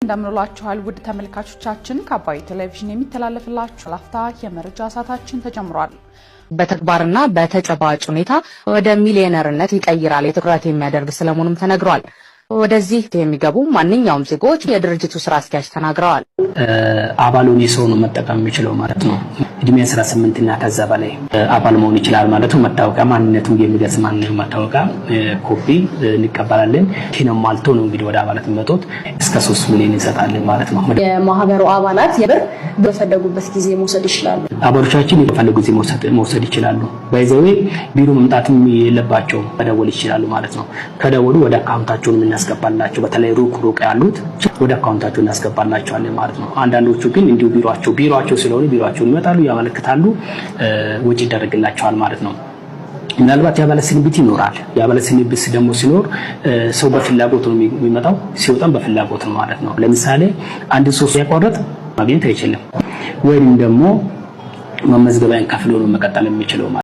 እንደምንላችኋል ውድ ተመልካቾቻችን ከአባይ ቴሌቪዥን የሚተላለፍላችሁ ላፍታ የመረጃ ሰዓታችን ተጀምሯል። በተግባርና በተጨባጭ ሁኔታ ወደ ሚሊዮነርነት ይቀይራል የትኩረት የሚያደርግ ስለመሆኑም ተነግሯል። ወደዚህ የሚገቡ ማንኛውም ዜጎች የድርጅቱ ስራ አስኪያጅ ተናግረዋል። አባሉን የሰው ነው መጠቀም የሚችለው ማለት ነው። እድሜ 18 እና ከዛ በላይ አባል መሆን ይችላል ማለት ነው። መታወቂያ ማንነቱን የሚገልጽ ማንነቱን መታወቂያ ኮፒ እንቀበላለን። ይሄንም ማልቶ ነው እንግዲህ ወደ አባላት የሚመጡት እስከ 3 ሚሊዮን እንሰጣለን ማለት ነው። የማህበሩ አባላት የብር በፈለጉበት ጊዜ መውሰድ ይችላሉ። አባሎቻችን የፈለጉ ጊዜ መውሰድ ይችላሉ። በዚያው ቢሮ መምጣትም የለባቸው መደወል ይችላሉ ማለት ነው። ከደወሉ ወደ አካውንታቸው እናስገባላቸው። በተለይ ሩቅ ያሉት ወደ አካውንታቸው እናስገባላቸዋለን ማለት ነው። አንዳንዶቹ ግን እንዲሁ ቢሮአቸው ስለሆነ ቢሮአቸውን ይመጣሉ፣ ያመለክታሉ፣ ወጪ ይደረግላቸዋል ማለት ነው። ምናልባት የአባላት ስንብት ይኖራል። የአባላት ስንብት ደግሞ ሲኖር ሰው በፍላጎት ነው የሚመጣው፣ ሲወጣም በፍላጎት ነው ማለት ነው። ለምሳሌ አንድ ሰው ሲያቋርጥ ማግኘት አይችልም፣ ወይም ደግሞ መመዝገቢያን ከፍሎ ነው መቀጠል የሚችለው።